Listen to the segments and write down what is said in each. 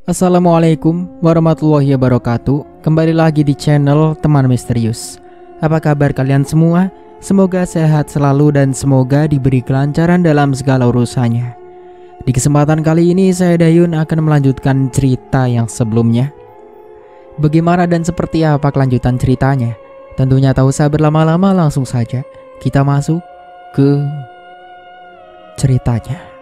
Assalamualaikum warahmatullahi wabarakatuh. Kembali lagi di channel Teman Misterius. Apa kabar kalian semua? Semoga sehat selalu dan semoga diberi kelancaran dalam segala urusannya. Di kesempatan kali ini saya Dayun akan melanjutkan cerita yang sebelumnya. Bagaimana dan seperti apa kelanjutan ceritanya? Tentunya tak usah berlama-lama, langsung saja kita masuk ke ceritanya.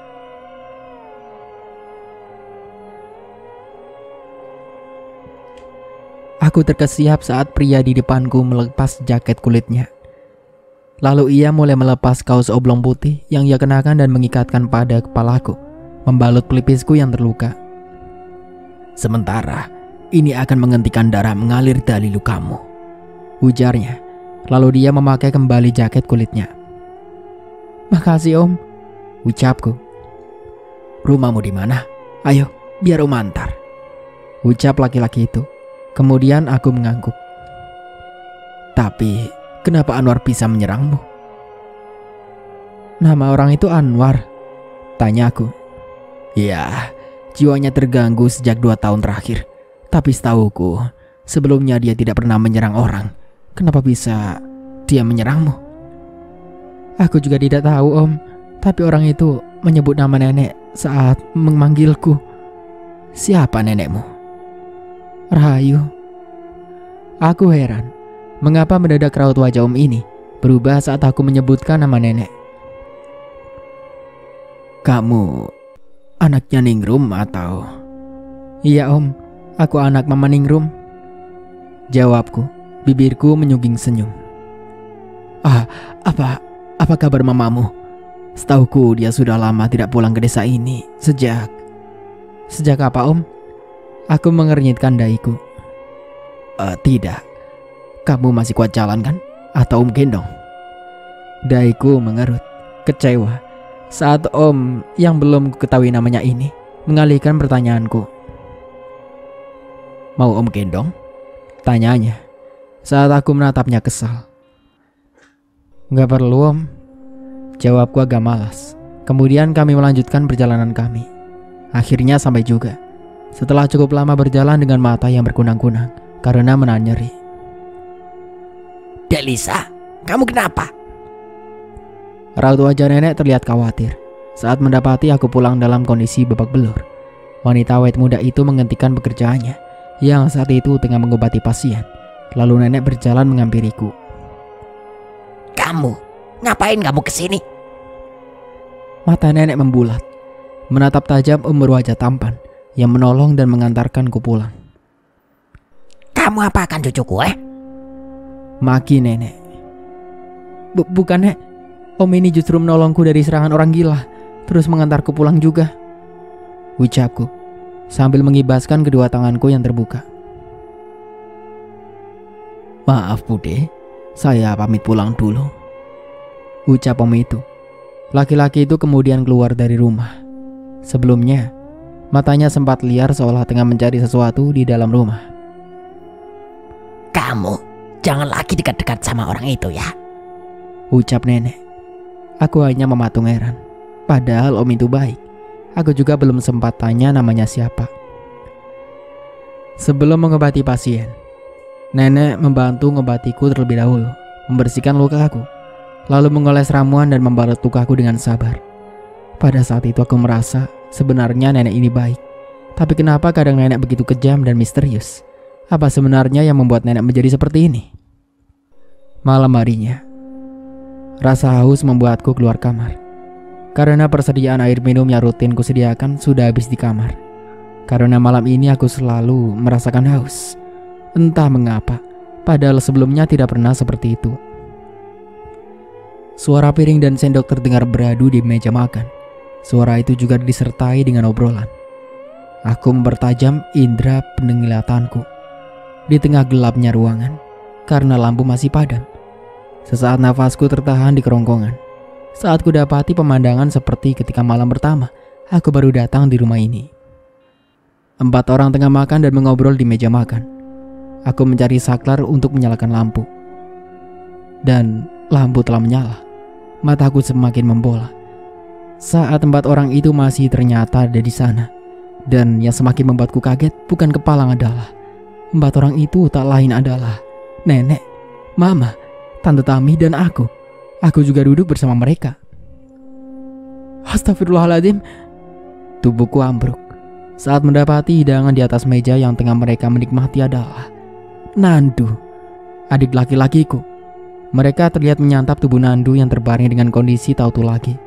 Aku terkesiap saat pria di depanku melepas jaket kulitnya. Lalu ia mulai melepas kaos oblong putih yang ia kenakan dan mengikatkan pada kepalaku, membalut pelipisku yang terluka. "Sementara, ini akan menghentikan darah mengalir dari lukamu," ujarnya. Lalu dia memakai kembali jaket kulitnya. "Makasih om," ucapku. "Rumahmu di mana? Ayo, biar om antar," ucap laki-laki itu. Kemudian aku mengangguk. "Tapi kenapa Anwar bisa menyerangmu?" "Nama orang itu Anwar?" tanyaku. "Ya, jiwanya terganggu sejak 2 tahun terakhir. Tapi setahuku, sebelumnya dia tidak pernah menyerang orang. Kenapa bisa dia menyerangmu?" "Aku juga tidak tahu om. Tapi orang itu menyebut nama nenek saat memanggilku." "Siapa nenekmu?" "Rahayu." Aku heran, mengapa mendadak raut wajah om ini berubah saat aku menyebutkan nama nenek. "Kamu anaknya Ningrum atau?" "Iya om, aku anak Mama Ningrum," jawabku, bibirku menyungging senyum. Apa kabar mamamu? Setauku dia sudah lama tidak pulang ke desa ini. Sejak apa om?" Aku mengernyitkan dahiku. Tidak. Kamu masih kuat jalan kan? Atau om gendong?" Dahiku mengerut, kecewa saat om yang belum ketahui namanya ini mengalihkan pertanyaanku. "Mau om gendong?" tanyanya saat aku menatapnya kesal. "Gak perlu om," jawabku agak malas. Kemudian kami melanjutkan perjalanan kami. Akhirnya sampai juga. Setelah cukup lama berjalan dengan mata yang berkunang-kunang karena menahan nyeri. "Dek Lisa, kamu kenapa?" Raut wajah nenek terlihat khawatir saat mendapati aku pulang dalam kondisi babak belur. Wanita awet muda itu menghentikan pekerjaannya yang saat itu tengah mengobati pasien. Lalu nenek berjalan menghampiriku. "Kamu, ngapain kamu kesini?" Mata nenek membulat, menatap tajam berwajah tampan yang menolong dan mengantarkanku pulang. "Kamu apakan cucuku maki nenek. Bukan nek, om ini justru menolongku dari serangan orang gila, terus mengantarku pulang juga," ucapku sambil mengibaskan kedua tanganku yang terbuka. "Maaf Bude, saya pamit pulang dulu," ucap om itu. Laki-laki itu kemudian keluar dari rumah. Sebelumnya, matanya sempat liar seolah tengah mencari sesuatu di dalam rumah. "Kamu jangan lagi dekat-dekat sama orang itu ya," ucap nenek. Aku hanya mematung heran. Padahal om itu baik. Aku juga belum sempat tanya namanya siapa. Sebelum mengobati pasien, nenek membantu mengobatiku terlebih dahulu, membersihkan luka aku, lalu mengoles ramuan dan membalut lukaku dengan sabar. Pada saat itu aku merasa sebenarnya nenek ini baik. Tapi kenapa kadang nenek begitu kejam dan misterius? Apa sebenarnya yang membuat nenek menjadi seperti ini? Malam harinya, rasa haus membuatku keluar kamar. Karena persediaan air minum yang rutin kusediakan sudah habis di kamar. Karena malam ini aku selalu merasakan haus. Entah mengapa, padahal sebelumnya tidak pernah seperti itu. Suara piring dan sendok terdengar beradu di meja makan. Suara itu juga disertai dengan obrolan. Aku mempertajam indera penglihatanku di tengah gelapnya ruangan karena lampu masih padam. Sesaat nafasku tertahan di kerongkongan saat ku dapati pemandangan seperti ketika malam pertama aku baru datang di rumah ini. 4 orang tengah makan dan mengobrol di meja makan. Aku mencari saklar untuk menyalakan lampu. Dan lampu telah menyala. Mataku semakin membola saat 4 orang itu masih ternyata ada di sana. Dan yang semakin membuatku kaget bukan kepalang adalah 4 orang itu tak lain adalah nenek, mama, tante Tami, dan aku. Aku juga duduk bersama mereka. Astagfirullahaladzim. Tubuhku ambruk saat mendapati hidangan di atas meja yang tengah mereka menikmati adalah Nandu, adik laki-lakiku. Mereka terlihat menyantap tubuh Nandu yang terbaring dengan kondisi tautu lagi.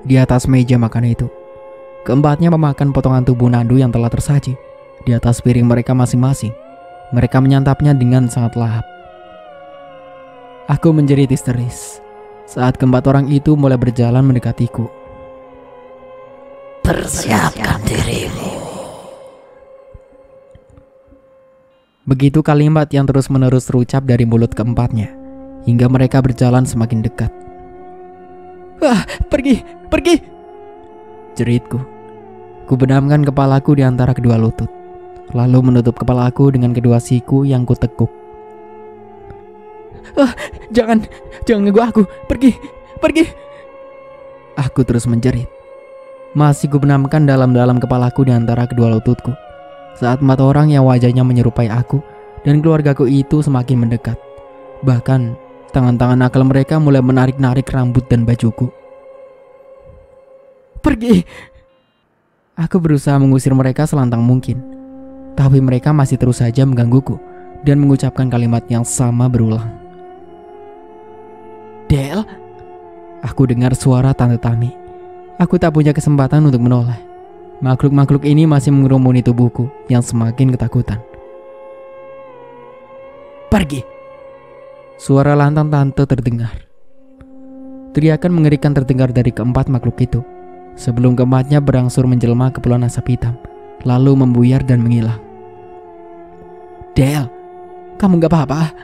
Di atas meja makan itu, keempatnya memakan potongan tubuh Nandu yang telah tersaji di atas piring mereka masing-masing. Mereka menyantapnya dengan sangat lahap. Aku menjerit histeris saat keempat orang itu mulai berjalan mendekatiku. Persiapkan dirimu. Begitu kalimat yang terus-menerus terucap dari mulut keempatnya, hingga mereka berjalan semakin dekat. "Ah, pergi, pergi!" jeritku. Ku benamkan kepalaku di antara kedua lutut, lalu menutup kepalaku dengan kedua siku yang kutekuk. "Ah, jangan ganggu aku, pergi, pergi!" Aku terus menjerit. Masih ku benamkan dalam-dalam kepalaku di antara kedua lututku saat 4 orang yang wajahnya menyerupai aku dan keluargaku itu semakin mendekat. Bahkan tangan-tangan nakal mereka mulai menarik-narik rambut dan bajuku. "Pergi!" Aku berusaha mengusir mereka selantang mungkin, tapi mereka masih terus saja menggangguku dan mengucapkan kalimat yang sama berulang. "Del?" Aku dengar suara Tante Tami. Aku tak punya kesempatan untuk menoleh. Makhluk-makhluk ini masih mengerumuni tubuhku yang semakin ketakutan. "Pergi!" Suara lantang Tante terdengar. Teriakan mengerikan terdengar dari keempat makhluk itu sebelum keempatnya berangsur menjelma ke puluhan asap hitam, lalu membuyar dan menghilang. "Del, kamu gak apa-apa?"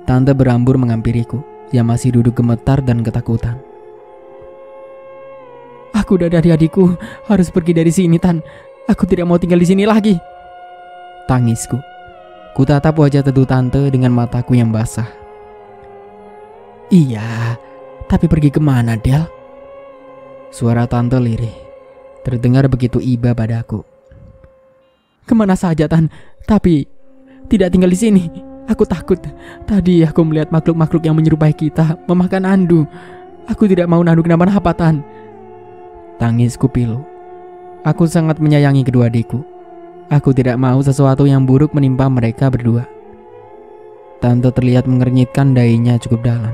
Tante berambur menghampiriku yang masih duduk gemetar dan ketakutan. "Aku dan adik-adikku harus pergi dari sini, Tan. Aku tidak mau tinggal di sini lagi," tangisku. Ku tatap wajah teduh Tante dengan mataku yang basah. "Iya, tapi pergi kemana, Del?" Suara Tante lirih terdengar begitu iba padaku. "Kemana saja, Tan, tapi tidak tinggal di sini. Aku takut. Tadi aku melihat makhluk-makhluk yang menyerupai kita memakan Nandu. Aku tidak mau Nandu kenapa-napa, Tan." Tangisku pilu. Aku sangat menyayangi kedua adikku. Aku tidak mau sesuatu yang buruk menimpa mereka berdua. Tante terlihat mengernyitkan dahinya cukup dalam.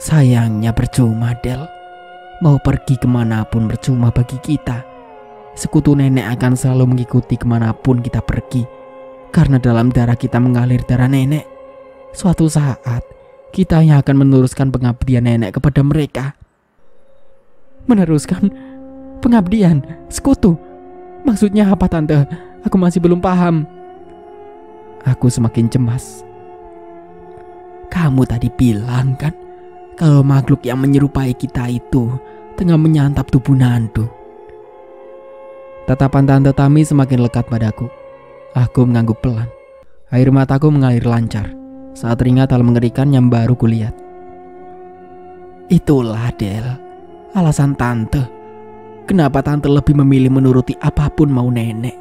"Sayangnya percuma, Del. Mau pergi kemanapun percuma bagi kita. Sekutu nenek akan selalu mengikuti kemanapun kita pergi, karena dalam darah kita mengalir darah nenek. Suatu saat, kita yang akan meneruskan pengabdian nenek kepada mereka." "Meneruskan pengabdian sekutu? Maksudnya apa, Tante? Aku masih belum paham." Aku semakin cemas. "Kamu tadi bilang kan kalau makhluk yang menyerupai kita itu tengah menyantap tubuh Nandu." Tatapan Tante Tami semakin lekat padaku. Aku mengangguk pelan. Air mataku mengalir lancar saat teringat hal mengerikan yang baru kulihat. "Itulah, Del, alasan Tante. Kenapa Tante lebih memilih menuruti apapun mau nenek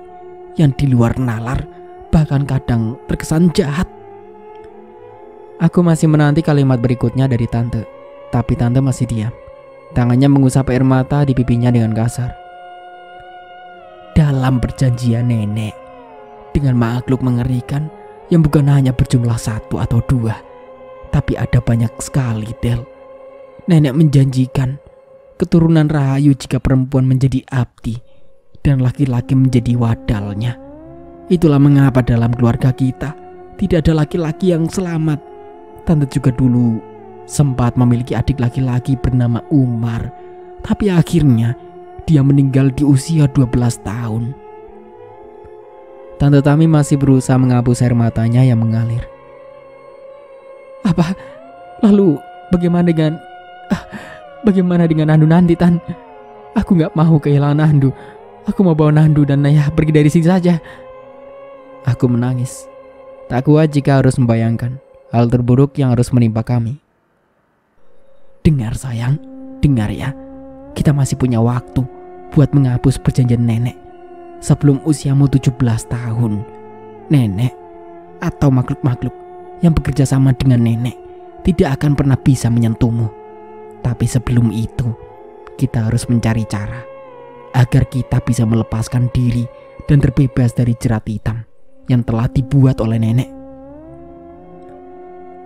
yang di luar nalar, bahkan kadang terkesan jahat." Aku masih menanti kalimat berikutnya dari Tante, tapi Tante masih diam. Tangannya mengusap air mata di pipinya dengan kasar. "Dalam perjanjian nenek dengan makhluk mengerikan yang bukan hanya berjumlah 1 atau 2, tapi ada banyak sekali, Del. Nenek menjanjikan keturunan rahayu jika perempuan menjadi abdi dan laki-laki menjadi wadalnya. Itulah mengapa dalam keluarga kita tidak ada laki-laki yang selamat. Tante juga dulu sempat memiliki adik laki-laki bernama Umar, tapi akhirnya dia meninggal di usia 12 tahun. Tante Tami masih berusaha menghapus air matanya yang mengalir. "Apa? Lalu bagaimana dengan Nandu nanti, Tan? Aku gak mau kehilangan Nandu. Aku mau bawa Nandu dan Naya pergi dari sini saja." Aku menangis. Tak kuat jika harus membayangkan hal terburuk yang harus menimpa kami. "Dengar sayang, dengar ya. Kita masih punya waktu. buat menghapus perjanjian nenek sebelum usiamu 17 tahun. Nenek atau makhluk-makhluk yang bekerja sama dengan nenek tidak akan pernah bisa menyentuhmu. Tapi sebelum itu, kita harus mencari cara agar kita bisa melepaskan diri dan terbebas dari jerat hitam yang telah dibuat oleh nenek.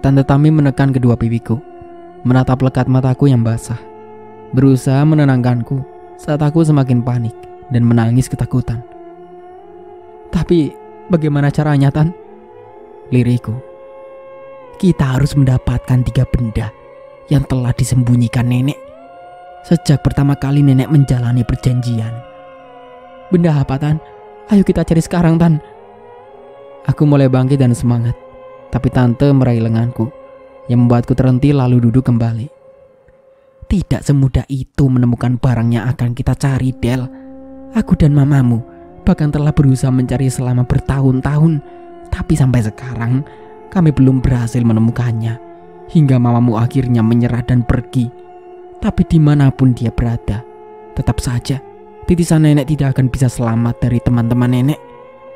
Tante Tami menekan kedua pipiku, menatap lekat mataku yang basah, berusaha menenangkanku saat aku semakin panik dan menangis ketakutan. Tapi bagaimana caranya, Tan? Liriku. Kita harus mendapatkan 3 benda yang telah disembunyikan nenek sejak pertama kali nenek menjalani perjanjian. Benda apa, Tan? Ayo kita cari sekarang, Tan. Aku mulai bangkit dan semangat, tapi tante meraih lenganku yang membuatku terhenti lalu duduk kembali. Tidak semudah itu menemukan barang yang akan kita cari, Del. Aku dan mamamu bahkan telah berusaha mencari selama bertahun-tahun, tapi sampai sekarang kami belum berhasil menemukannya. Hingga mamamu akhirnya menyerah dan pergi. Tapi dimanapun dia berada, tetap saja titisan nenek tidak akan bisa selamat dari teman-teman nenek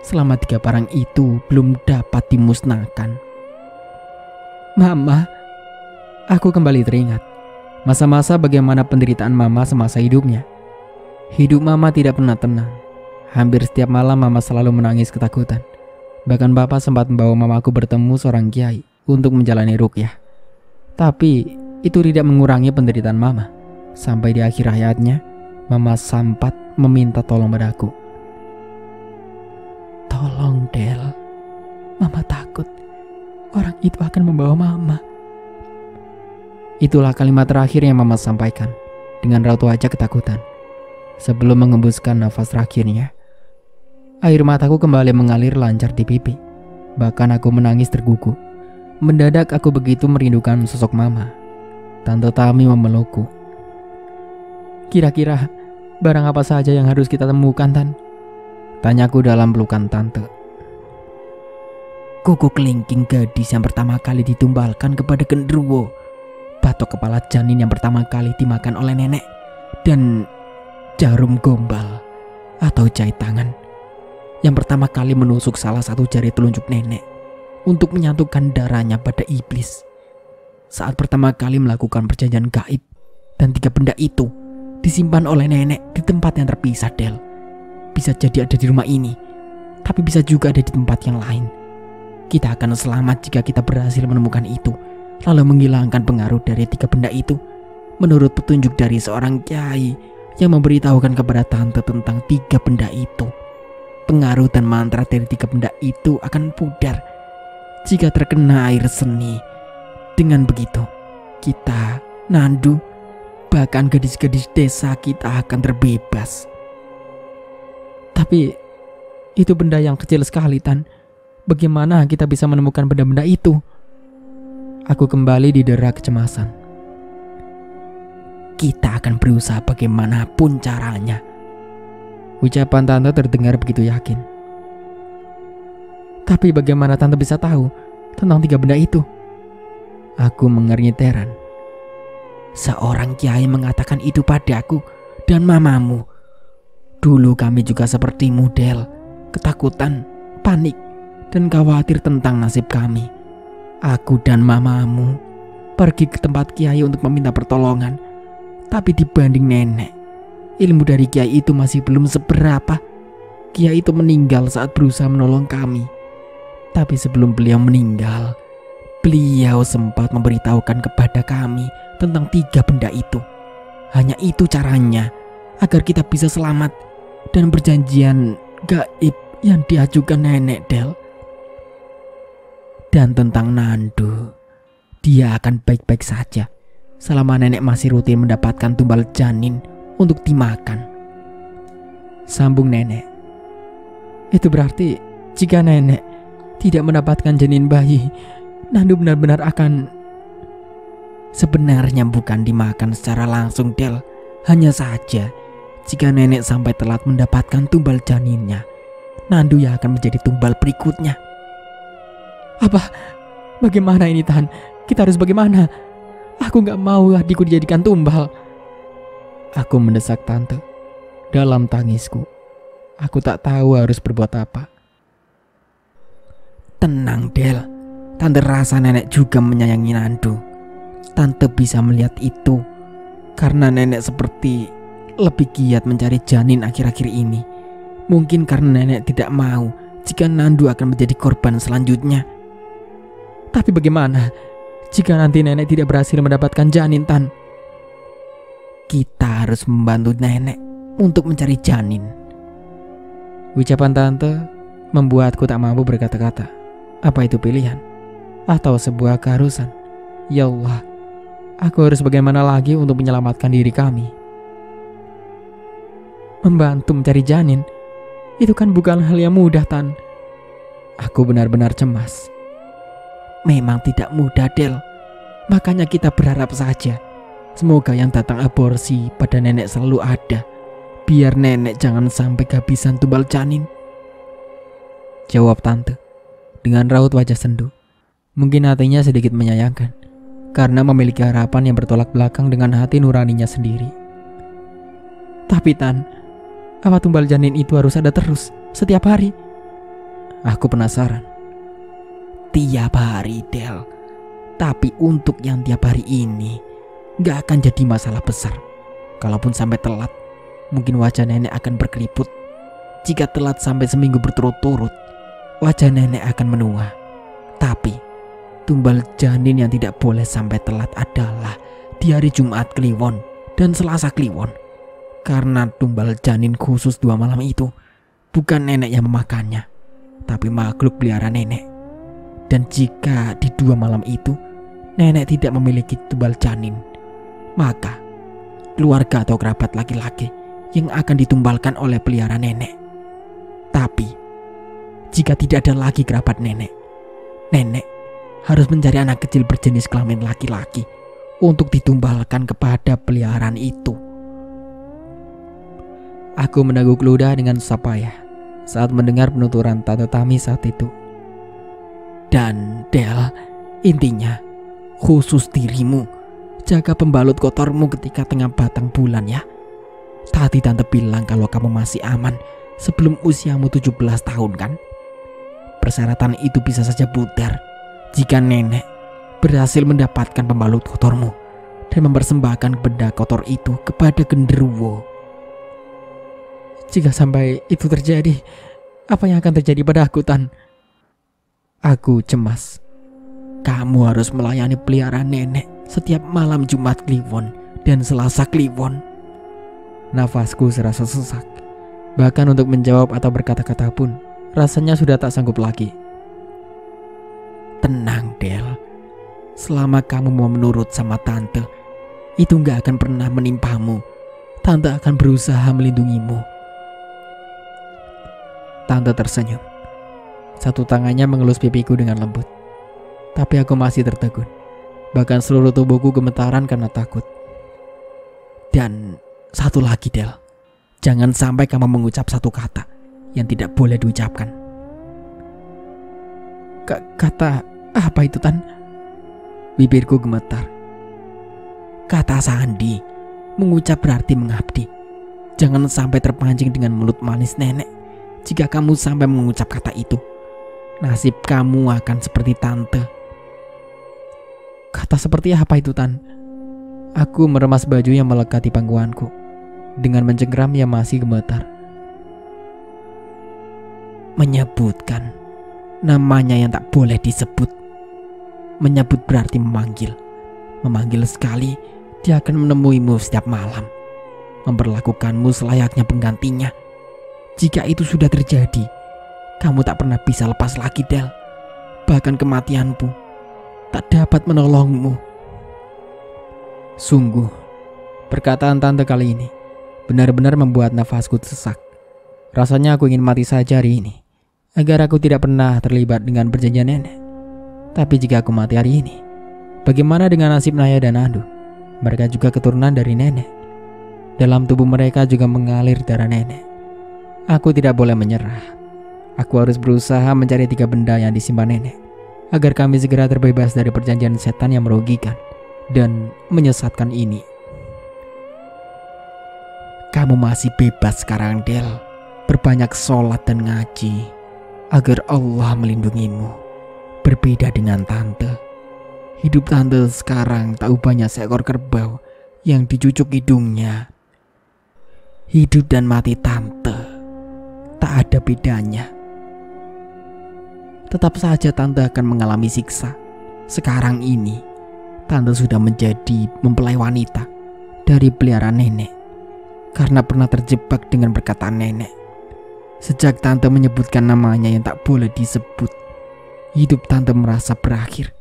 selama 3 barang itu belum dapat dimusnahkan. Mama, aku kembali teringat masa-masa bagaimana penderitaan mama semasa hidupnya. Hidup mama tidak pernah tenang. Hampir setiap malam mama selalu menangis ketakutan. Bahkan Bapak sempat membawa mamaku bertemu seorang kiai untuk menjalani ruqyah. Tapi itu tidak mengurangi penderitaan mama. Sampai di akhir hayatnya, mama sempat meminta tolong padaku. Tolong, Del. Mama takut orang itu akan membawa mama. Itulah kalimat terakhir yang mama sampaikan dengan raut wajah ketakutan. Sebelum mengembuskan nafas terakhirnya, air mataku kembali mengalir lancar di pipi. Bahkan aku menangis tergugu. Mendadak aku begitu merindukan sosok mama. Tante Tami memelukku. Kira-kira barang apa saja yang harus kita temukan, Tan? Tanyaku dalam pelukan tante. Kuku kelingking gadis yang pertama kali ditumbalkan kepada genderuwo, batok kepala janin yang pertama kali dimakan oleh nenek, dan jarum gombal atau jahit tangan yang pertama kali menusuk salah satu jari telunjuk nenek untuk menyatukan darahnya pada iblis saat pertama kali melakukan perjanjian gaib. Dan 3 benda itu disimpan oleh nenek di tempat yang terpisah, Del. Bisa jadi ada di rumah ini, tapi bisa juga ada di tempat yang lain. Kita akan selamat jika kita berhasil menemukan itu, lalu menghilangkan pengaruh dari 3 benda itu. Menurut petunjuk dari seorang kiai yang memberitahukan kepada tante tentang 3 benda itu, pengaruh dan mantra dari 3 benda itu akan pudar jika terkena air seni. Dengan begitu, kita, Nandu, bahkan gadis-gadis desa kita akan terbebas. Tapi itu benda yang kecil sekali, Tan. Bagaimana kita bisa menemukan benda-benda itu? Aku kembali didera kecemasan. Kita akan berusaha bagaimanapun caranya. Ucapan tante terdengar begitu yakin. Tapi bagaimana tante bisa tahu tentang 3 benda itu? Aku mengernyit heran. Seorang kiai mengatakan itu padaku dan mamamu. Dulu kami juga seperti Del, ketakutan, panik, dan khawatir tentang nasib kami. Aku dan mamamu pergi ke tempat kiai untuk meminta pertolongan. Tapi dibanding nenek, ilmu dari kiai itu masih belum seberapa. Kiai itu meninggal saat berusaha menolong kami. Tapi sebelum beliau meninggal, beliau sempat memberitahukan kepada kami tentang 3 benda itu. Hanya itu caranya agar kita bisa selamat dan perjanjian gaib yang diajukan nenek, Del. Dan tentang Nandu, dia akan baik-baik saja selama nenek masih rutin mendapatkan tumbal janin untuk dimakan. Sambung nenek. Itu berarti jika nenek tidak mendapatkan janin bayi, Nandu benar-benar akan... Sebenarnya bukan dimakan secara langsung, Del. Hanya saja jika nenek sampai telat mendapatkan tumbal janinnya, Nandu yang akan menjadi tumbal berikutnya. Apa? Bagaimana ini, Tan? Kita harus bagaimana? Aku gak mau adikku dijadikan tumbal. Aku mendesak tante dalam tangisku. Aku tak tahu harus berbuat apa. Tenang, Del. Tante rasa nenek juga menyayangi Nandu. Tante bisa melihat itu karena nenek seperti lebih giat mencari janin akhir-akhir ini. Mungkin karena nenek tidak mau jika Nandu akan menjadi korban selanjutnya. Tapi bagaimana jika nanti nenek tidak berhasil mendapatkan janin, Tan? Kita harus membantu nenek untuk mencari janin. Ucapan tante membuatku tak mampu berkata-kata. Apa itu pilihan? Atau sebuah keharusan? Ya Allah, aku harus bagaimana lagi untuk menyelamatkan diri kami? Membantu mencari janin, itu kan bukan hal yang mudah, Tan. Aku benar-benar cemas. Memang tidak mudah, Del. Makanya kita berharap saja semoga yang datang aborsi pada nenek selalu ada, biar nenek jangan sampai kehabisan tumbal janin. Jawab tante dengan raut wajah sendu. Mungkin hatinya sedikit menyayangkan karena memiliki harapan yang bertolak belakang dengan hati nuraninya sendiri. Tapi Tan, apa tumbal janin itu harus ada terus setiap hari? Aku penasaran. Tiap hari, Del. Tapi untuk yang tiap hari ini gak akan jadi masalah besar. Kalaupun sampai telat, mungkin wajah nenek akan berkeriput. Jika telat sampai seminggu berturut-turut, wajah nenek akan menua. Tapi tumbal janin yang tidak boleh sampai telat adalah di hari Jumat Kliwon dan Selasa Kliwon. Karena tumbal janin khusus 2 malam itu bukan nenek yang memakannya, tapi makhluk peliharaan nenek. Dan jika di 2 malam itu nenek tidak memiliki tumbal janin, maka keluarga atau kerabat laki-laki yang akan ditumbalkan oleh peliharaan nenek. Tapi jika tidak ada lagi kerabat nenek, nenek harus mencari anak kecil berjenis kelamin laki-laki untuk ditumbalkan kepada peliharaan itu. Aku meneguk ludah dengan susah payah saat mendengar penuturan Tante Tami saat itu. Dan Del, intinya khusus dirimu, jaga pembalut kotormu ketika tengah batang bulan ya. Tadi tante bilang kalau kamu masih aman sebelum usiamu 17 tahun kan? Persyaratan itu bisa saja pudar jika nenek berhasil mendapatkan pembalut kotormu dan mempersembahkan benda kotor itu kepada genderuwo. Jika sampai itu terjadi, apa yang akan terjadi pada aku, Tan? Aku cemas. Kamu harus melayani peliharaan nenek setiap malam Jumat Kliwon dan Selasa Kliwon. Nafasku serasa sesak. Bahkan untuk menjawab atau berkata-kata pun rasanya sudah tak sanggup lagi. Tenang, Del. Selama kamu mau menurut sama tante, itu gak akan pernah menimpamu. Tante akan berusaha melindungimu. Tante tersenyum. Satu tangannya mengelus pipiku dengan lembut. Tapi aku masih tertegun. Bahkan seluruh tubuhku gemetaran karena takut. Dan satu lagi, Del. Jangan sampai kamu mengucap satu kata yang tidak boleh diucapkan. Kata apa itu, Tan? Bibirku gemetar. Kata sandi. Mengucap berarti mengabdi. Jangan sampai terpancing dengan mulut manis nenek. Jika kamu sampai mengucap kata itu, nasib kamu akan seperti tante. Kata seperti apa itu, Tan? Aku meremas baju yang melekat di pangkuanku dengan mencengkeram yang masih gemetar. Menyebutkan namanya yang tak boleh disebut. Menyebut berarti memanggil. Memanggil sekali, dia akan menemuimu setiap malam, memperlakukanmu selayaknya penggantinya. Jika itu sudah terjadi, kamu tak pernah bisa lepas lagi, Del. Bahkan kematianmu tak dapat menolongmu. Sungguh, perkataan tante kali ini benar-benar membuat nafasku sesak. Rasanya aku ingin mati saja hari ini, agar aku tidak pernah terlibat dengan perjanjian nenek. Tapi jika aku mati hari ini, bagaimana dengan nasib Naya dan Andu? Mereka juga keturunan dari nenek. Dalam tubuh mereka juga mengalir darah nenek. Aku tidak boleh menyerah. Aku harus berusaha mencari 3 benda yang disimpan nenek, agar kami segera terbebas dari perjanjian setan yang merugikan dan menyesatkan ini. Kamu masih bebas sekarang, Del. Perbanyak sholat dan ngaji agar Allah melindungimu. Berbeda dengan tante. Hidup tante sekarang tak ubahnya seekor kerbau yang dicucuk hidungnya. Hidup dan mati tante tak ada bedanya. Tetap saja tante akan mengalami siksa. Sekarang ini tante sudah menjadi mempelai wanita dari peliharaan nenek karena pernah terjebak dengan perkataan nenek. Sejak tante menyebutkan namanya yang tak boleh disebut, hidup tante merasa berakhir.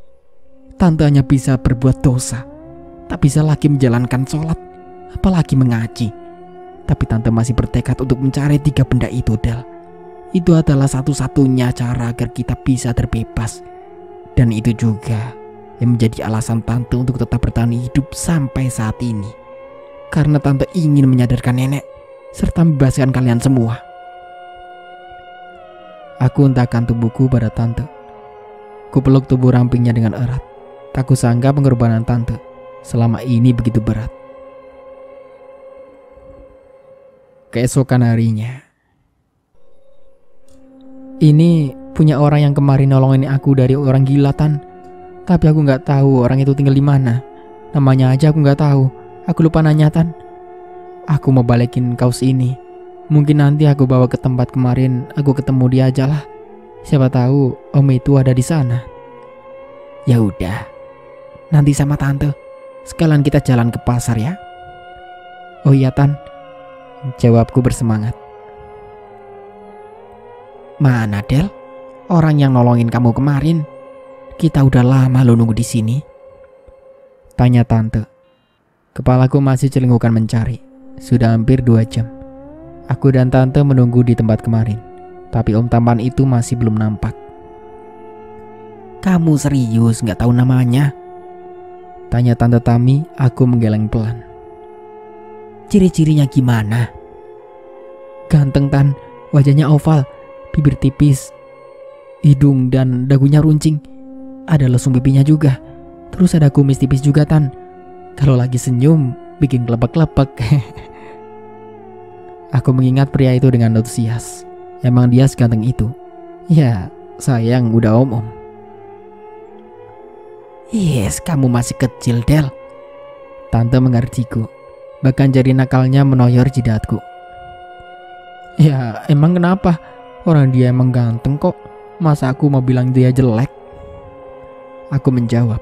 Tante hanya bisa berbuat dosa, tak bisa lagi menjalankan sholat, apalagi mengaji. Tapi tante masih bertekad untuk mencari 3 benda itu, Del. Itu adalah satu-satunya cara agar kita bisa terbebas. Dan itu juga yang menjadi alasan tante untuk tetap bertahan hidup sampai saat ini. Karena tante ingin menyadarkan nenek serta membebaskan kalian semua. Aku hentakkan tubuhku pada tante. Kupeluk tubuh rampingnya dengan erat. Tak kusangka pengorbanan tante selama ini begitu berat. Keesokan harinya, ini punya orang yang kemarin nolongin aku dari orang gila, Tan. Tapi aku nggak tahu orang itu tinggal di mana. Namanya aja aku nggak tahu. Aku lupa nanya, Tan. Aku mau balikin kaos ini. Mungkin nanti aku bawa ke tempat kemarin aku ketemu dia aja lah. Siapa tahu om itu ada di sana. Ya udah, nanti sama tante sekalian kita jalan ke pasar ya. Oh iya, Tan. Jawabku bersemangat. Mana, Del? Orang yang nolongin kamu kemarin. Kita udah lama lo nunggu di sini. Tanya tante. Kepalaku masih celingukan mencari. Sudah hampir 2 jam. Aku dan tante menunggu di tempat kemarin. Tapi om tampan itu masih belum nampak. Kamu serius gak tahu namanya? Tanya tante Tami. Aku menggeleng pelan. Ciri-cirinya gimana? Ganteng, Tan. Wajahnya oval, bibir tipis, hidung dan dagunya runcing. Ada lesung pipinya juga. Terus ada kumis tipis juga, Tan. Kalau lagi senyum bikin kelepek-kelepek. Aku mengingat pria itu dengan antusias. Emang dia seganteng itu? Ya, sayang udah om-om. Yes, kamu masih kecil, Del. Tante mengertiku. Bahkan jari nakalnya menoyor jidatku. Ya, emang kenapa? Orang dia emang ganteng kok. Masa aku mau bilang dia jelek? Aku menjawab.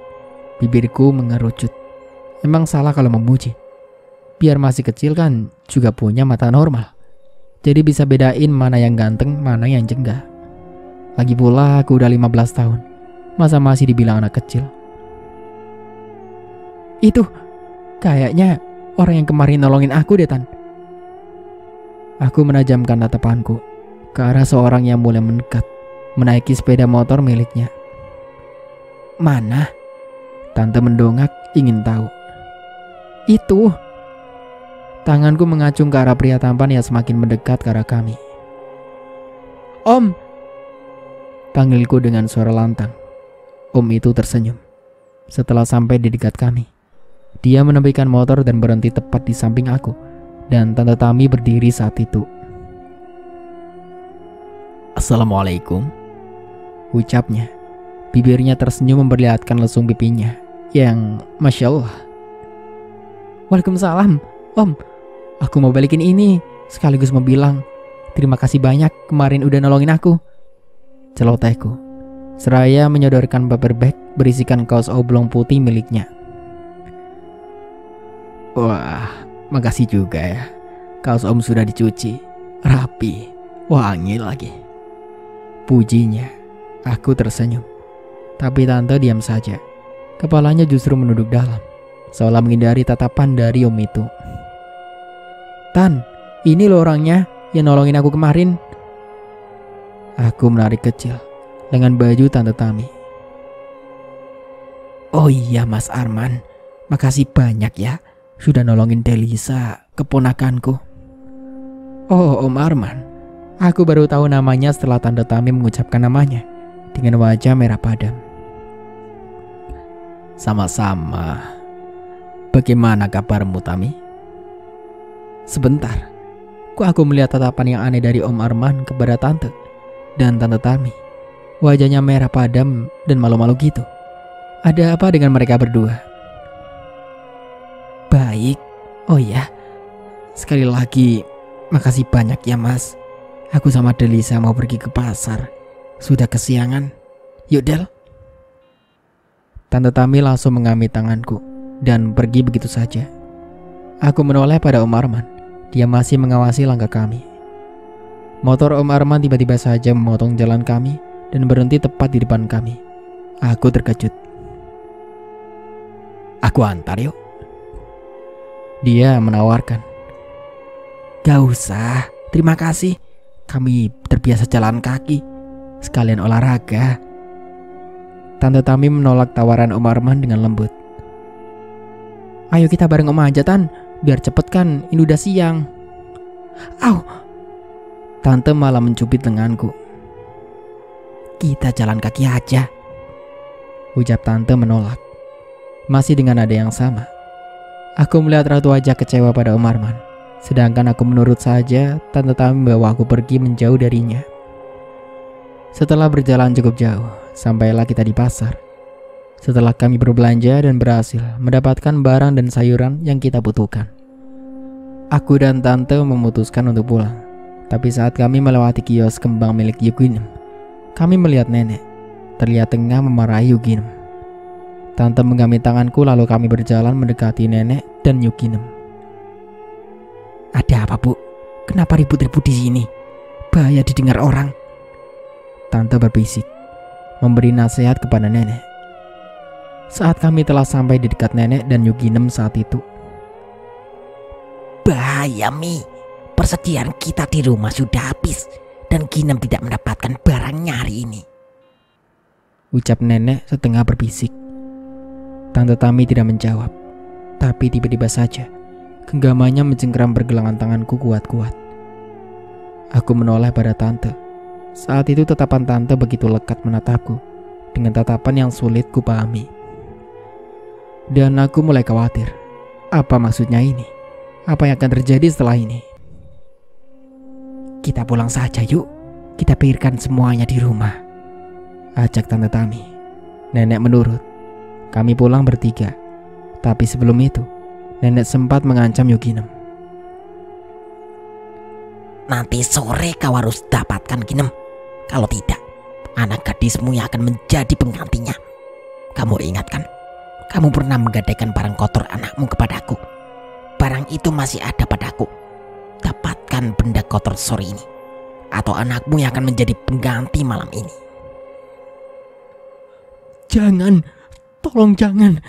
Bibirku mengerucut. Emang salah kalau memuji. Biar masih kecil kan juga punya mata normal. Jadi bisa bedain mana yang ganteng, mana yang jenggah. Lagi pula aku udah 15 tahun. Masa masih dibilang anak kecil? Itu kayaknya orang yang kemarin nolongin aku deh, Tan. Aku menajamkan tatapanku ke arah seorang yang mulai mendekat, menaiki sepeda motor miliknya. Mana? Tante mendongak ingin tahu. Itu. Tanganku mengacung ke arah pria tampan yang semakin mendekat ke arah kami. Om! Panggilku dengan suara lantang. Om itu tersenyum. Setelah sampai di dekat kami, dia menepikan motor dan berhenti tepat di samping aku. Dan Tante Tami berdiri saat itu. Assalamualaikum, ucapnya. Bibirnya tersenyum memperlihatkan lesung pipinya yang Masya Allah. Waalaikumsalam, Om. Aku mau balikin ini sekaligus mau bilang terima kasih banyak kemarin udah nolongin aku. Celotehku seraya menyodorkan paper bag berisikan kaos oblong putih miliknya. Wah, makasih juga ya. Kaos Om sudah dicuci, rapi, wangi lagi. Pujinya. Aku tersenyum. Tapi tante diam saja. Kepalanya justru menunduk dalam, seolah menghindari tatapan dari om itu. Tan, ini loh orangnya yang nolongin aku kemarin. Aku menarik kecil lengan baju Tante Tami. Oh iya Mas Arman, makasih banyak ya sudah nolongin Delisa, keponakanku. Oh Om Arman, aku baru tahu namanya setelah Tante Tami mengucapkan namanya dengan wajah merah padam. Sama-sama. Bagaimana kabarmu, Tami? Sebentar, kok aku melihat tatapan yang aneh dari Om Arman kepada Tante dan Tante Tami. Wajahnya merah padam dan malu-malu gitu. Ada apa dengan mereka berdua? Baik. Oh ya, sekali lagi makasih banyak ya Mas. Aku sama Delisa mau pergi ke pasar. Sudah kesiangan. Yuk Del. Tante Tami langsung mengambil tanganku dan pergi begitu saja. Aku menoleh pada Om Arman. Dia masih mengawasi langkah kami. Motor Om Arman tiba-tiba saja memotong jalan kami dan berhenti tepat di depan kami. Aku terkejut. Aku antar yuk. Dia menawarkan. Gak usah, terima kasih. Kami terbiasa jalan kaki. Sekalian olahraga. Tante Tami menolak tawaran Om Arman dengan lembut. Ayo kita bareng Om aja Tan. Biar cepet kan, ini udah siang. Au. Tante malah mencubit lenganku. Kita jalan kaki aja, ucap Tante menolak. Masih dengan nada yang sama. Aku melihat raut wajah kecewa pada Om Arman. Sedangkan aku menurut saja. Tante Tami membawa aku pergi menjauh darinya. Setelah berjalan cukup jauh, sampailah kita di pasar. Setelah kami berbelanja dan berhasil mendapatkan barang dan sayuran yang kita butuhkan, aku dan Tante memutuskan untuk pulang. Tapi saat kami melewati kios kembang milik Yuginem, kami melihat nenek terlihat tengah memarahi Yuginem. Tante menggamit tanganku lalu kami berjalan mendekati nenek dan Yuginem. Ada apa Bu? Kenapa ribut-ribut di sini? Bahaya didengar orang. Tante berbisik, memberi nasihat kepada nenek. Saat kami telah sampai di dekat nenek dan Yuginem saat itu. Bahaya Mi, persediaan kita di rumah sudah habis dan Ginem tidak mendapatkan barangnya hari ini, ucap nenek setengah berbisik. Tante Tami tidak menjawab. Tapi tiba-tiba saja genggamannya mencengkeram pergelangan tanganku kuat-kuat. Aku menoleh pada Tante. Saat itu tatapan Tante begitu lekat menatapku dengan tatapan yang sulit kupahami. Dan aku mulai khawatir. Apa maksudnya ini? Apa yang akan terjadi setelah ini? Kita pulang saja yuk. Kita pikirkan semuanya di rumah, ajak Tante Tami. Nenek menurut. Kami pulang bertiga. Tapi sebelum itu, nenek sempat mengancam Yuginem. Nanti sore kau harus dapatkan Ginem. Kalau tidak, anak gadismu yang akan menjadi penggantinya. Kamu ingat kan? Kamu pernah menggadaikan barang kotor anakmu kepadaku. Barang itu masih ada padaku. Dapatkan benda kotor sore ini, atau anakmu yang akan menjadi pengganti malam ini. Jangan, tolong jangan.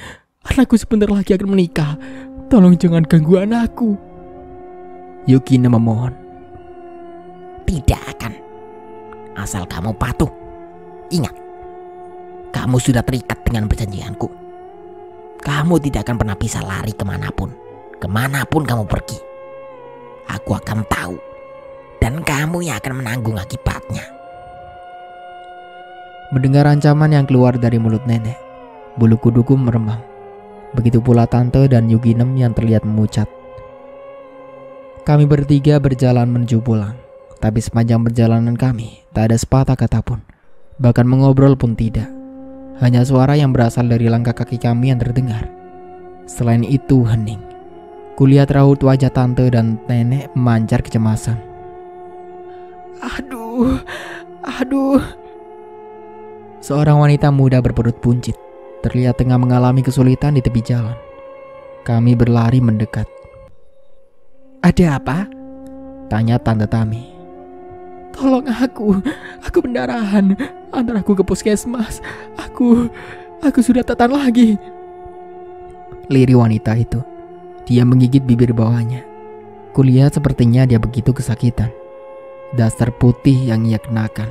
Anakku sebentar lagi akan menikah. Tolong jangan ganggu anakku, Yuginem memohon. Tidak akan, asal kamu patuh. Ingat, kamu sudah terikat dengan perjanjianku. Kamu tidak akan pernah bisa lari kemanapun. Kemanapun kamu pergi, aku akan tahu. Dan kamu yang akan menanggung akibatnya. Mendengar ancaman yang keluar dari mulut nenek, bulu kuduku meremang. Begitu pula Tante dan Yuginem yang terlihat memucat. Kami bertiga berjalan menuju pulang. Tapi sepanjang perjalanan kami, tak ada sepatah kata pun. Bahkan mengobrol pun tidak. Hanya suara yang berasal dari langkah kaki kami yang terdengar. Selain itu hening. Kulihat raut wajah Tante dan nenek memancar kecemasan. Aduh. Seorang wanita muda berperut buncit terlihat tengah mengalami kesulitan di tepi jalan. Kami berlari mendekat. Ada apa? Tanya Tante Tami. Tolong aku pendarahan. Antar aku ke puskesmas. Aku sudah tak tahan lagi. Lirih wanita itu. Dia menggigit bibir bawahnya. Kulihat sepertinya dia begitu kesakitan. Daster putih yang ia kenakan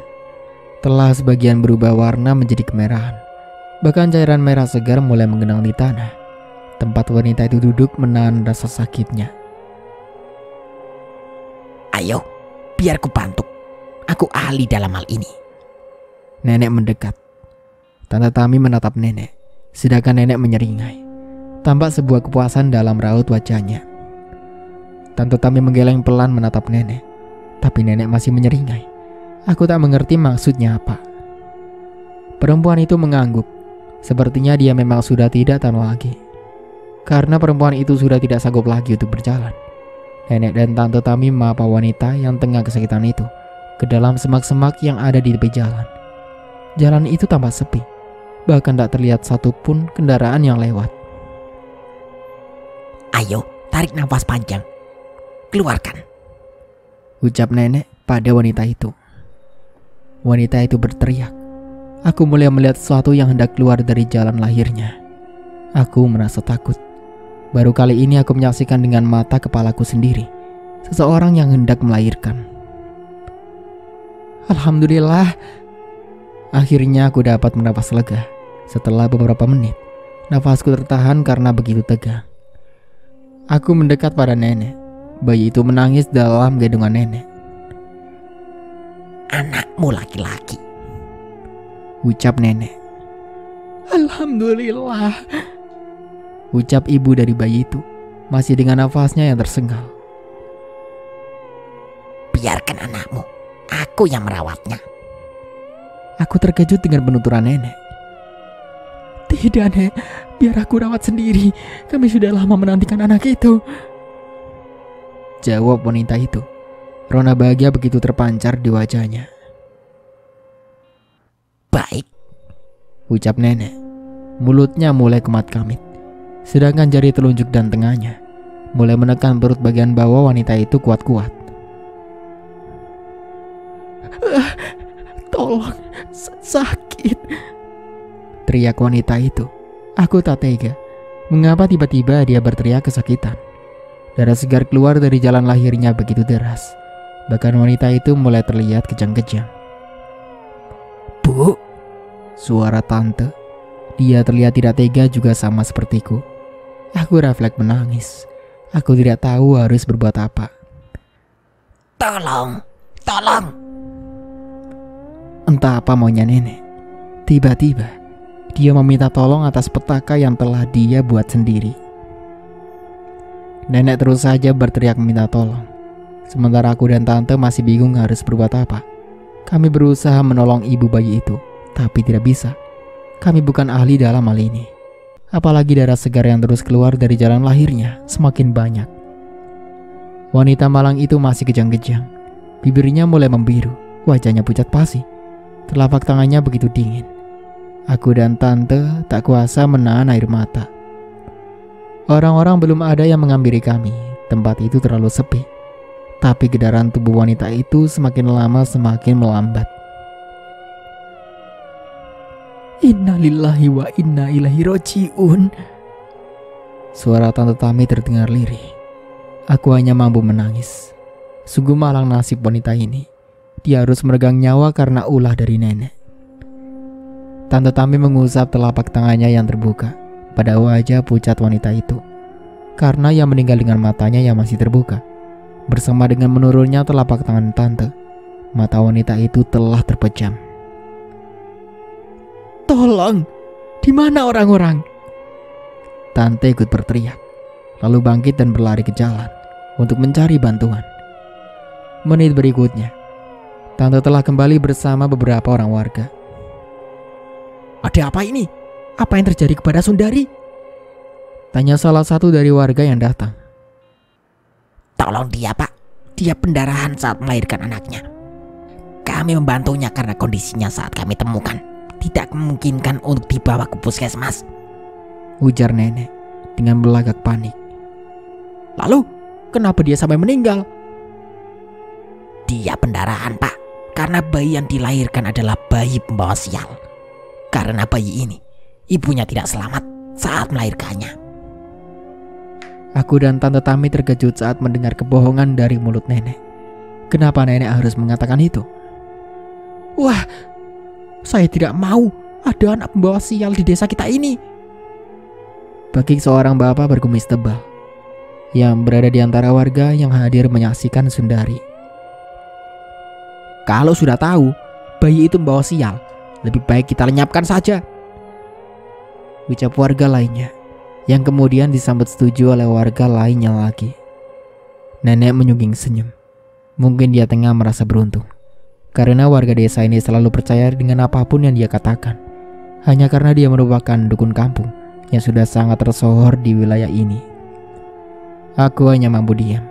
telah sebagian berubah warna menjadi kemerahan. Bahkan cairan merah segar mulai menggenang di tanah. Tempat wanita itu duduk menahan rasa sakitnya. Ayo, biar ku bantu. Aku ahli dalam hal ini. Nenek mendekat. Tante Tami menatap nenek, sedangkan nenek menyeringai. Tampak sebuah kepuasan dalam raut wajahnya. Tante Tami menggeleng pelan menatap nenek. Tapi nenek masih menyeringai. Aku tak mengerti maksudnya apa. Perempuan itu mengangguk. Sepertinya dia memang sudah tidak tahan lagi. Karena perempuan itu sudah tidak sanggup lagi untuk berjalan. Nenek dan Tante Tami memapa wanita yang tengah kesakitan itu ke dalam semak-semak yang ada di tepi jalan. Jalan itu tampak sepi. Bahkan tak terlihat satupun kendaraan yang lewat. Ayo, tarik nafas panjang. Keluarkan, ucap nenek pada wanita itu. Wanita itu berteriak. Aku mulai melihat sesuatu yang hendak keluar dari jalan lahirnya. Aku merasa takut. Baru kali ini aku menyaksikan dengan mata kepalaku sendiri seseorang yang hendak melahirkan. Alhamdulillah. Akhirnya aku dapat bernapas lega. Setelah beberapa menit, nafasku tertahan karena begitu tegang. Aku mendekat pada nenek. Bayi itu menangis dalam gendongan nenek. Anakmu laki-laki, ucap nenek. Alhamdulillah, ucap ibu dari bayi itu, masih dengan nafasnya yang tersengal. Biarkan anakmu, aku yang merawatnya. Aku terkejut dengan penuturan nenek. Tidak, Nek, biar aku rawat sendiri. Kami sudah lama menantikan anak itu, jawab wanita itu. Rona bahagia begitu terpancar di wajahnya. Baik, ucap nenek. Mulutnya mulai kemat-kamit, sedangkan jari telunjuk dan tengahnya mulai menekan perut bagian bawah wanita itu kuat-kuat. Tolong, sakit, teriak wanita itu. Aku tak tega. Mengapa tiba-tiba dia berteriak kesakitan? Darah segar keluar dari jalan lahirnya begitu deras. Bahkan wanita itu mulai terlihat kejang-kejang. Bu, suara tante. Dia terlihat tidak tega juga sama sepertiku. Aku refleks menangis. Aku tidak tahu harus berbuat apa. Tolong. Entah apa maunya nenek. Tiba-tiba dia meminta tolong atas petaka yang telah dia buat sendiri. Nenek terus saja berteriak meminta tolong. Sementara aku dan tante masih bingung harus berbuat apa. Kami berusaha menolong ibu bayi itu, tapi tidak bisa. Kami bukan ahli dalam hal ini. Apalagi darah segar yang terus keluar dari jalan lahirnya semakin banyak. Wanita malang itu masih kejang-kejang. Bibirnya mulai membiru, wajahnya pucat pasi. Telapak tangannya begitu dingin. Aku dan tante tak kuasa menahan air mata. Orang-orang belum ada yang menghampiri kami. Tempat itu terlalu sepi. Tapi gedaran tubuh wanita itu semakin lama semakin melambat. Innalillahi wa inna ilaihi raji'un. Suara Tante Tami terdengar lirih. Aku hanya mampu menangis. Sungguh malang nasib wanita ini. Dia harus meregang nyawa karena ulah dari nenek. Tante Tami mengusap telapak tangannya yang terbuka pada wajah pucat wanita itu. Karena ia meninggal dengan matanya yang masih terbuka. Bersama dengan menurunnya telapak tangan tante, mata wanita itu telah terpejam. Tolong, di mana orang-orang? Tante ikut berteriak, lalu bangkit dan berlari ke jalan untuk mencari bantuan. Menit berikutnya, tante telah kembali bersama beberapa orang warga. Ada apa ini? Apa yang terjadi kepada Sundari? Tanya salah satu dari warga yang datang. Tolong dia, Pak. Dia pendarahan saat melahirkan anaknya. Kami membantunya karena kondisinya saat kami temukan tidak memungkinkan untuk dibawa ke puskesmas, ujar nenek dengan berlagak panik. Lalu, kenapa dia sampai meninggal? Dia pendarahan, Pak, karena bayi yang dilahirkan adalah bayi pembawa sial. Karena bayi ini, ibunya tidak selamat saat melahirkannya. Aku dan Tante Tami terkejut saat mendengar kebohongan dari mulut nenek. Kenapa nenek harus mengatakan itu? Wah, saya tidak mau ada anak pembawa sial di desa kita ini. Bagi seorang bapak berkumis tebal yang berada di antara warga yang hadir menyaksikan Sundari. Kalau sudah tahu bayi itu membawa sial, lebih baik kita lenyapkan saja, ucap warga lainnya, yang kemudian disambut setuju oleh warga lainnya lagi. Nenek menyungging senyum. Mungkin dia tengah merasa beruntung, karena warga desa ini selalu percaya dengan apapun yang dia katakan, hanya karena dia merupakan dukun kampung yang sudah sangat tersohor di wilayah ini. Aku hanya mampu diam,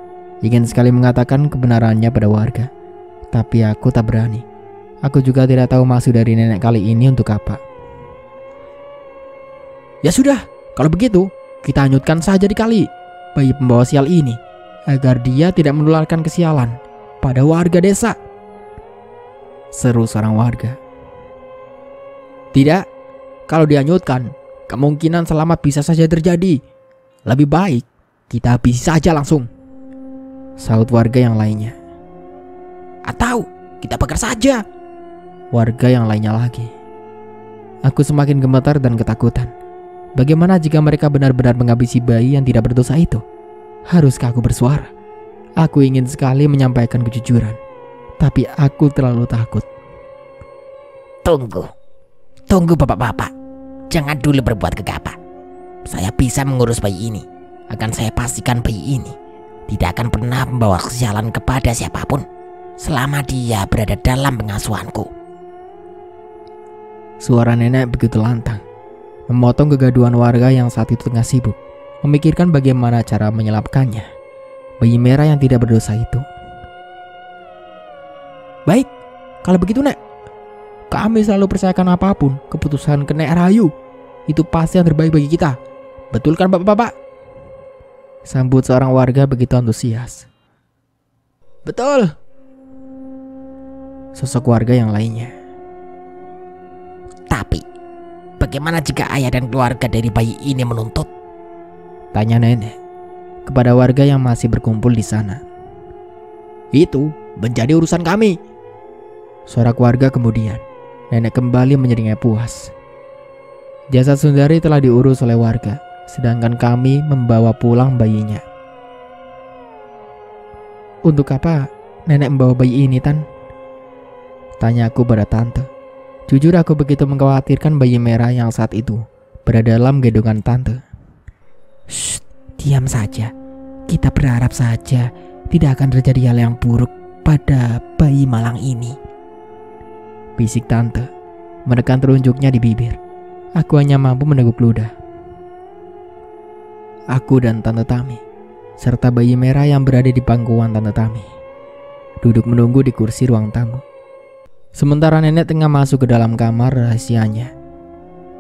ingin sekali mengatakan kebenarannya pada warga, tapi aku tak berani. Aku juga tidak tahu maksud dari nenek kali ini untuk apa. Ya sudah, kalau begitu kita hanyutkan saja di kali bayi pembawa sial ini, agar dia tidak menularkan kesialan pada warga desa, seru seorang warga. Tidak, kalau dihanyutkan, kemungkinan selamat bisa saja terjadi. Lebih baik kita habisi saja langsung, sahut warga yang lainnya. Atau kita bakar saja, warga yang lainnya lagi. Aku semakin gemetar dan ketakutan. Bagaimana jika mereka benar-benar menghabisi bayi yang tidak berdosa itu? Haruskah aku bersuara? Aku ingin sekali menyampaikan kejujuran, tapi aku terlalu takut. Tunggu bapak-bapak. Jangan dulu berbuat gegabah. Saya bisa mengurus bayi ini. Akan saya pastikan bayi ini tidak akan pernah membawa kesialan kepada siapapun selama dia berada dalam pengasuhanku. Suara nenek begitu lantang, memotong kegaduhan warga yang saat itu tengah sibuk memikirkan bagaimana cara menyelamatkannya bayi merah yang tidak berdosa itu. Baik, kalau begitu Nek, kami selalu percayakan apapun keputusan ke Nek Rahayu. Itu pasti yang terbaik bagi kita. Betul kan bapak-bapak? Sambut seorang warga begitu antusias. Betul, sosok warga yang lainnya. Tapi bagaimana jika ayah dan keluarga dari bayi ini menuntut? Tanya nenek kepada warga yang masih berkumpul di sana. Itu menjadi urusan kami, sorak warga kemudian. Nenek kembali menyeringai puas. Jasad Sundari telah diurus oleh warga, sedangkan kami membawa pulang bayinya. Untuk apa nenek membawa bayi ini, Tan? Tanyaku pada tante. Jujur aku begitu mengkhawatirkan bayi merah yang saat itu berada dalam gendongan tante. Shh, diam saja. Kita berharap saja tidak akan terjadi hal yang buruk pada bayi malang ini, bisik tante, menekan telunjuknya di bibir. Aku hanya mampu meneguk ludah. Aku dan Tante Tami, serta bayi merah yang berada di pangkuan Tante Tami, duduk menunggu di kursi ruang tamu. Sementara nenek tengah masuk ke dalam kamar rahasianya.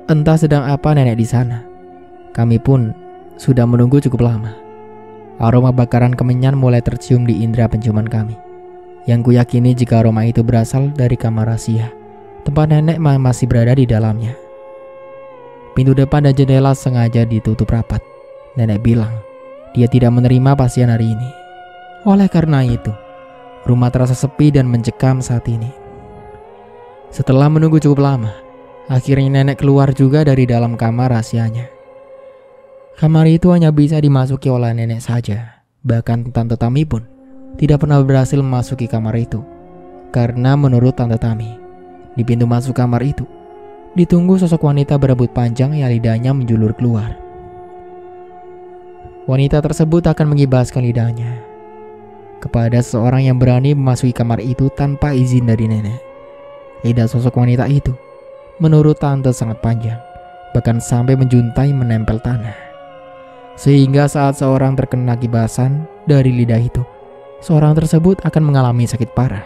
Entah sedang apa nenek di sana. Kami pun sudah menunggu cukup lama. Aroma bakaran kemenyan mulai tercium di indera penciuman kami, yang kuyakini jika aroma itu berasal dari kamar rahasia, tempat nenek masih berada di dalamnya. Pintu depan dan jendela sengaja ditutup rapat. Nenek bilang dia tidak menerima pasien hari ini. Oleh karena itu, rumah terasa sepi dan mencekam saat ini. Setelah menunggu cukup lama, akhirnya nenek keluar juga dari dalam kamar rahasianya. Kamar itu hanya bisa dimasuki oleh nenek saja. Bahkan Tante Tami pun tidak pernah berhasil memasuki kamar itu. Karena menurut Tante Tami, di pintu masuk kamar itu ditunggu sosok wanita berambut panjang yang lidahnya menjulur keluar. Wanita tersebut akan mengibaskan lidahnya kepada seseorang yang berani memasuki kamar itu tanpa izin dari nenek. Lidah sosok wanita itu menurut Tante sangat panjang, bahkan sampai menjuntai menempel tanah. Sehingga saat seorang terkena gibasan dari lidah itu, seorang tersebut akan mengalami sakit parah.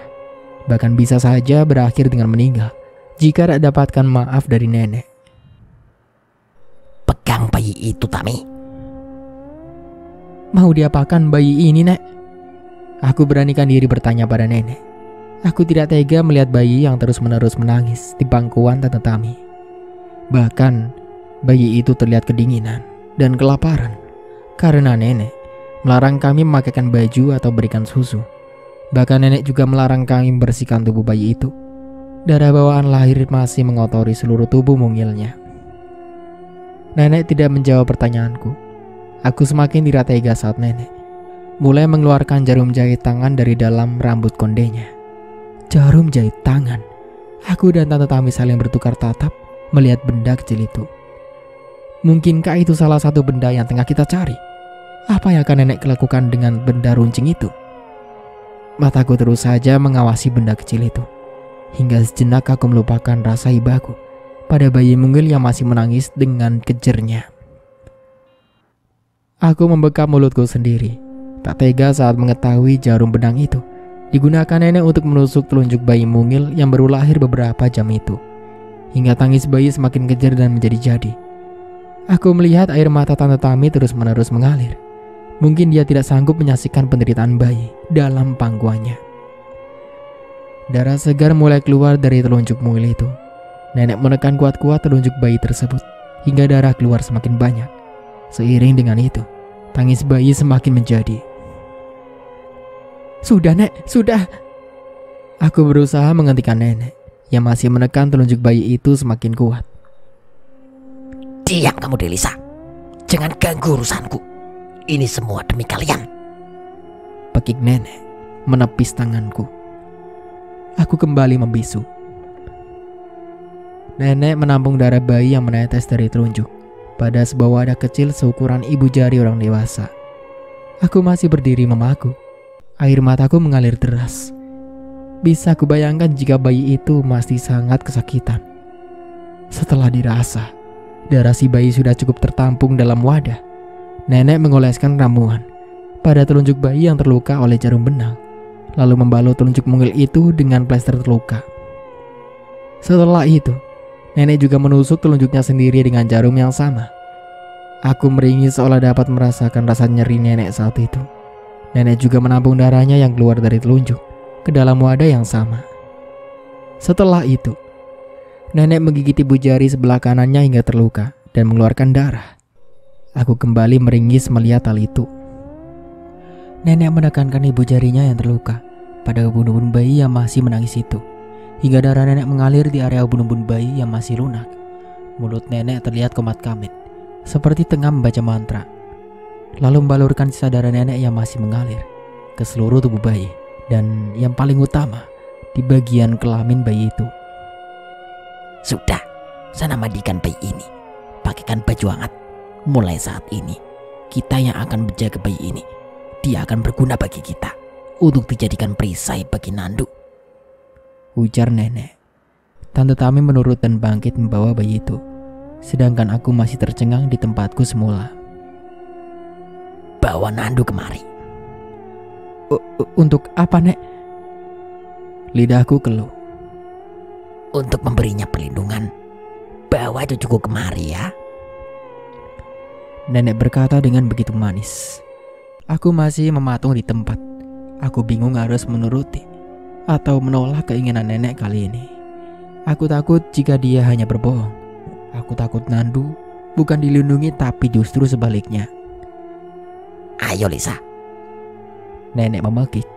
Bahkan bisa saja berakhir dengan meninggal jika tidak dapatkan maaf dari nenek. Pegang bayi itu, Tami. Mau diapakan bayi ini, Nek? Aku beranikan diri bertanya pada nenek. Aku tidak tega melihat bayi yang terus-menerus menangis di pangkuan Tante Tami. Bahkan bayi itu terlihat kedinginan dan kelaparan karena nenek melarang kami memakaikan baju atau berikan susu. Bahkan nenek juga melarang kami membersihkan tubuh bayi itu. Darah bawaan lahir masih mengotori seluruh tubuh mungilnya. Nenek tidak menjawab pertanyaanku. Aku semakin tidak tega saat nenek mulai mengeluarkan jarum jahit tangan dari dalam rambut kondenya. Jarum jahit tangan. Aku dan Tante Tami saling bertukar tatap melihat benda kecil itu. Mungkinkah itu salah satu benda yang tengah kita cari? Apa yang akan nenek lakukan dengan benda runcing itu? Mataku terus saja mengawasi benda kecil itu. Hingga sejenak aku melupakan rasa ibaku pada bayi mungil yang masih menangis dengan kejernya. Aku membekap mulutku sendiri. Tak tega saat mengetahui jarum benang itu digunakan nenek untuk menusuk telunjuk bayi mungil yang baru lahir beberapa jam itu. Hingga tangis bayi semakin kejer dan menjadi-jadi. Aku melihat air mata Tante Tami terus-menerus mengalir. Mungkin dia tidak sanggup menyaksikan penderitaan bayi dalam pangkuannya. Darah segar mulai keluar dari telunjuk mungil itu. Nenek menekan kuat-kuat telunjuk bayi tersebut hingga darah keluar semakin banyak. Seiring dengan itu, tangis bayi semakin menjadi. "Sudah, Nek, sudah." Aku berusaha menghentikan nenek yang masih menekan telunjuk bayi itu semakin kuat. "Diam kamu, Delisa. Jangan ganggu urusanku. Ini semua demi kalian." Pekik nenek menepis tanganku. Aku kembali membisu. Nenek menampung darah bayi yang menetes dari telunjuk pada sebuah wadah kecil seukuran ibu jari orang dewasa. Aku masih berdiri memaku. Air mataku mengalir deras. Bisa kubayangkan jika bayi itu masih sangat kesakitan. Setelah dirasa, darah si bayi sudah cukup tertampung dalam wadah. Nenek mengoleskan ramuan pada telunjuk bayi yang terluka oleh jarum benang, lalu membalut telunjuk mungil itu dengan plester terluka. Setelah itu, nenek juga menusuk telunjuknya sendiri dengan jarum yang sama. Aku meringis seolah dapat merasakan rasa nyeri nenek saat itu. Nenek juga menampung darahnya yang keluar dari telunjuk ke dalam wadah yang sama. Setelah itu, nenek menggigit ibu jari sebelah kanannya hingga terluka dan mengeluarkan darah. Aku kembali meringis melihat hal itu. Nenek menekankan ibu jarinya yang terluka pada ubun-ubun bayi yang masih menangis itu, hingga darah nenek mengalir di area ubun-ubun bayi yang masih lunak. Mulut nenek terlihat komat-kamit, seperti tengah membaca mantra, lalu membalurkan sisa darah nenek yang masih mengalir ke seluruh tubuh bayi, dan yang paling utama, di bagian kelamin bayi itu. "Sudah, sana mandikan bayi ini. Pakaikan baju hangat. Mulai saat ini, kita yang akan menjaga bayi ini. Dia akan berguna bagi kita untuk dijadikan perisai bagi Nandu," ujar nenek. Tante Tami menurut dan bangkit membawa bayi itu, sedangkan aku masih tercengang di tempatku semula. "Bawa Nandu kemari." Untuk apa, Nek?" Lidahku keluh. "Untuk memberinya perlindungan. Bawa cucuku kemari ya." Nenek berkata dengan begitu manis. Aku masih mematung di tempat. Aku bingung harus menuruti atau menolak keinginan nenek kali ini. Aku takut jika dia hanya berbohong. Aku takut Nandu bukan dilindungi tapi justru sebaliknya. "Ayo Lisa." Nenek memekik.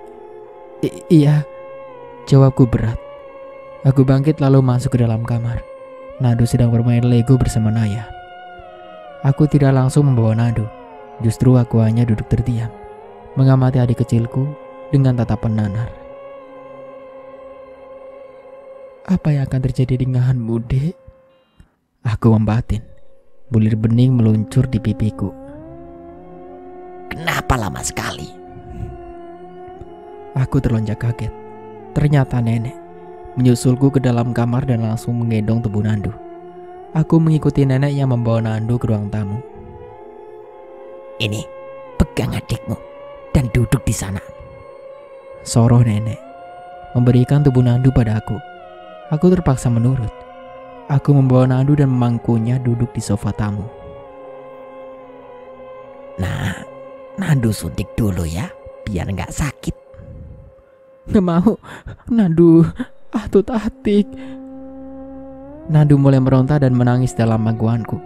Iya, jawabku berat. Aku bangkit lalu masuk ke dalam kamar. Nandu sedang bermain Lego bersama Naya. Aku tidak langsung membawa Nandu. Justru aku hanya duduk terdiam, mengamati adik kecilku dengan tatapan nanar. "Apa yang akan terjadi denganmu, Dek?" Aku membatin. Bulir bening meluncur di pipiku. "Kenapa lama sekali?" Aku terlonjak kaget. Ternyata nenek menyusulku ke dalam kamar dan langsung menggendong tubuh Nandu. Aku mengikuti nenek yang membawa Nandu ke ruang tamu. "Ini, pegang adikmu dan duduk di sana," soroh nenek, memberikan tubuh Nandu pada aku. Aku terpaksa menurut. Aku membawa Nandu dan memangkunya duduk di sofa tamu. "Nah, Nandu suntik dulu ya, biar nggak sakit." "Nggak mau, Nandu, atut-atik." Nandu mulai meronta dan menangis dalam pangkuanku.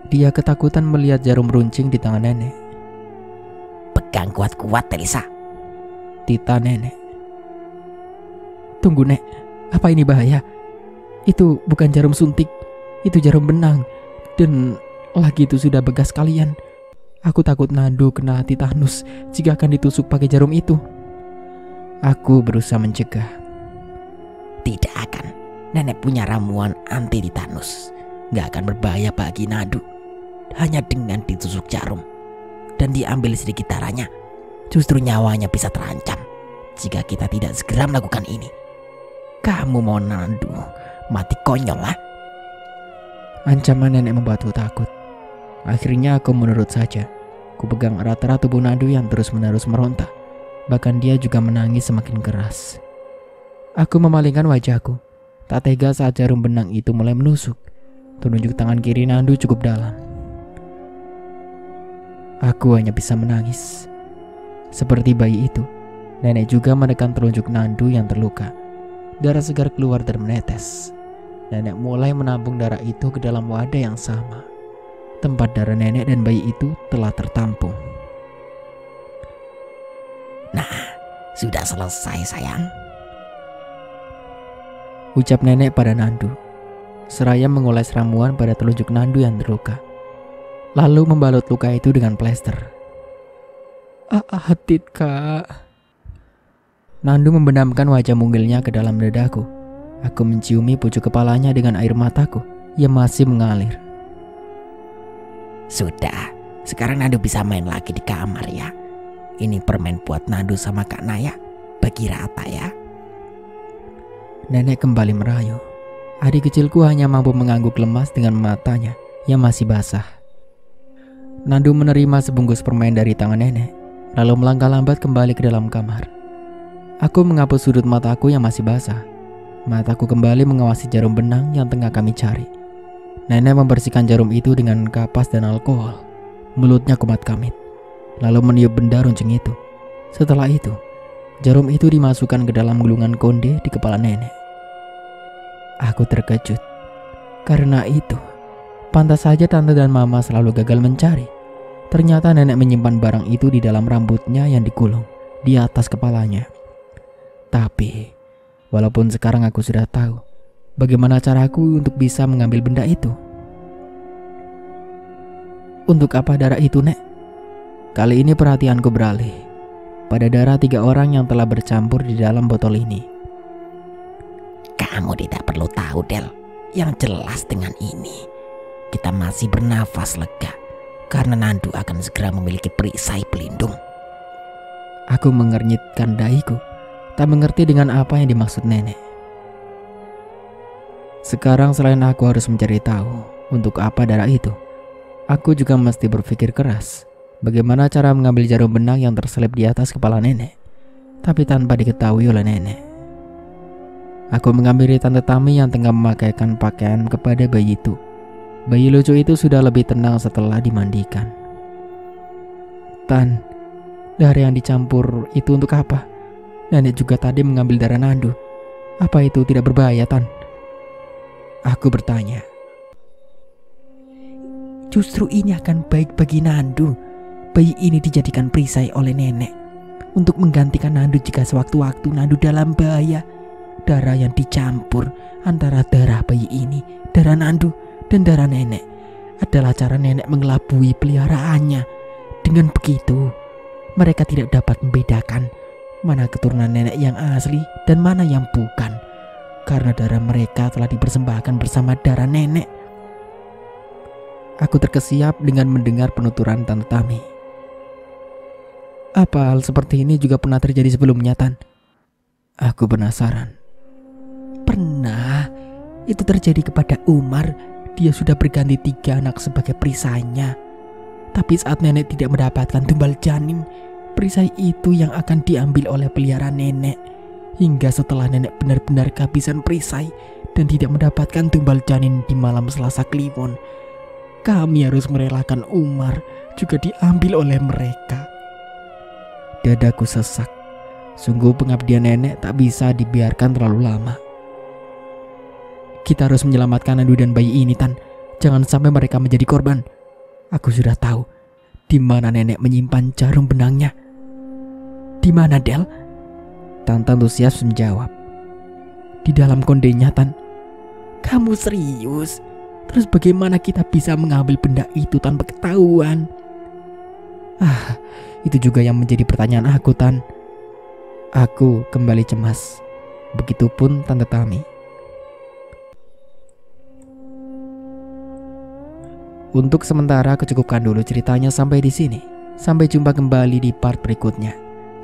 Dia ketakutan melihat jarum runcing di tangan nenek. "Pegang kuat-kuat, Elisa," tita nenek. "Tunggu, Nek, apa ini bahaya? Itu bukan jarum suntik, itu jarum benang. Dan lagi itu sudah bekas kalian. Aku takut Nandu kena titanus jika akan ditusuk pakai jarum itu." Aku berusaha mencegah. "Tidak akan. Nenek punya ramuan anti titanus. Gak akan berbahaya bagi Nandu. Hanya dengan ditusuk jarum. dan diambil sedikit darahnya, justru nyawanya bisa terancam jika kita tidak segera melakukan ini. Kamu mau Nandu mati konyol lah. Ancaman nenek membuatku takut. Akhirnya aku menurut saja. Ku pegang erat-erat tubuh Nandu yang terus-menerus meronta. Bahkan dia juga menangis semakin keras. Aku memalingkan wajahku. Tak tega saat jarum benang itu mulai menusuk. Telunjuk tangan kiri Nandu cukup dalam. Aku hanya bisa menangis. Seperti bayi itu, nenek juga menekan telunjuk Nandu yang terluka. Darah segar keluar dan menetes. Nenek mulai menampung darah itu ke dalam wadah yang sama. Tempat darah nenek dan bayi itu telah tertampung. Nah, sudah selesai sayang, ucap nenek pada Nandu, seraya mengoles ramuan pada telunjuk Nandu yang terluka. Lalu membalut luka itu dengan plester. Atit kak. Nandu membenamkan wajah mungilnya ke dalam dadaku. Aku menciumi pucuk kepalanya dengan air mataku yang masih mengalir. Sudah, sekarang Nandu bisa main lagi di kamar ya. Ini permen buat Nandu sama Kak Naya. Bagi rata ya. Nenek kembali merayu. Adik kecilku hanya mampu mengangguk lemas dengan matanya yang masih basah. Nandu menerima sebungkus permen dari tangan nenek, lalu melangkah lambat kembali ke dalam kamar. Aku menghapus sudut mataku yang masih basah. Mataku kembali mengawasi jarum benang yang tengah kami cari. Nenek membersihkan jarum itu dengan kapas dan alkohol. Mulutnya kumat-kamit, lalu meniup benda runcing itu. Setelah itu, jarum itu dimasukkan ke dalam gulungan konde di kepala nenek. Aku terkejut. Karena itu, pantas saja tante dan mama selalu gagal mencari. Ternyata nenek menyimpan barang itu di dalam rambutnya yang digulung di atas kepalanya. Tapi, walaupun sekarang aku sudah tahu bagaimana caraku untuk bisa mengambil benda itu. Untuk apa darah itu, Nek? Kali ini perhatianku beralih pada darah 3 orang yang telah bercampur di dalam botol ini. Kamu tidak perlu tahu, Del. Yang jelas dengan ini, kita masih bernafas lega karena Nandu akan segera memiliki perisai pelindung. Aku mengernyitkan dahiku, tak mengerti dengan apa yang dimaksud nenek. Sekarang selain aku harus mencari tahu untuk apa darah itu, aku juga mesti berpikir keras bagaimana cara mengambil jarum benang yang terselip di atas kepala nenek, tapi tanpa diketahui oleh nenek. Aku menghampiri Tante Tami yang tengah memakaikan pakaian kepada bayi itu. Bayi lucu itu sudah lebih tenang setelah dimandikan. Tan, darah yang dicampur itu untuk apa? Nenek juga tadi mengambil darah Nandu. Apa itu tidak berbahaya, Tan? Aku bertanya. Justru ini akan baik bagi Nandu. Bayi ini dijadikan perisai oleh nenek untuk menggantikan Nandu jika sewaktu-waktu Nandu dalam bahaya. Darah yang dicampur antara darah bayi ini, darah Nandu, dan darah nenek adalah cara nenek mengelabui peliharaannya. Dengan begitu, mereka tidak dapat membedakan mana keturunan nenek yang asli dan mana yang bukan, karena darah mereka telah dipersembahkan bersama darah nenek. Aku terkesiap dengan mendengar penuturan Tante Tami. Apa hal seperti ini juga pernah terjadi sebelumnya, Tan? Aku penasaran. Pernah, itu terjadi kepada Umar. Dia sudah berganti 3 anak sebagai perisainya. Tapi saat nenek tidak mendapatkan tumbal janin, perisai itu yang akan diambil oleh peliharaan nenek. Hingga setelah nenek benar-benar kehabisan perisai dan tidak mendapatkan tumbal janin di malam Selasa Kliwon, kami harus merelakan Umar juga diambil oleh mereka. Dadaku sesak. Sungguh pengabdian nenek tak bisa dibiarkan terlalu lama. Kita harus menyelamatkan Nandu dan bayi ini, Tan. Jangan sampai mereka menjadi korban. Aku sudah tahu di mana nenek menyimpan jarum benangnya. Di mana, Del? Tante antusias menjawab. Di dalam kondenya, Tan. Kamu serius? Terus bagaimana kita bisa mengambil benda itu tanpa ketahuan? Itu juga yang menjadi pertanyaan aku, Tan. Aku kembali cemas. Begitupun Tante Tami. Untuk sementara aku cukupkan dulu ceritanya sampai di sini. Sampai jumpa kembali di part berikutnya.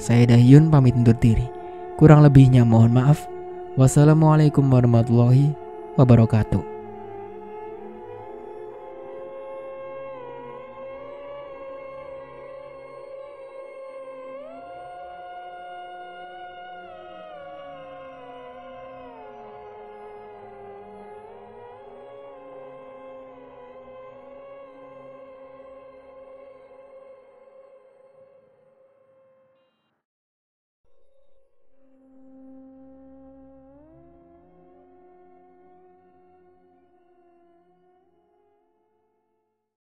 Saya Dahyun pamit undur diri. Kurang lebihnya mohon maaf. Wassalamualaikum warahmatullahi wabarakatuh.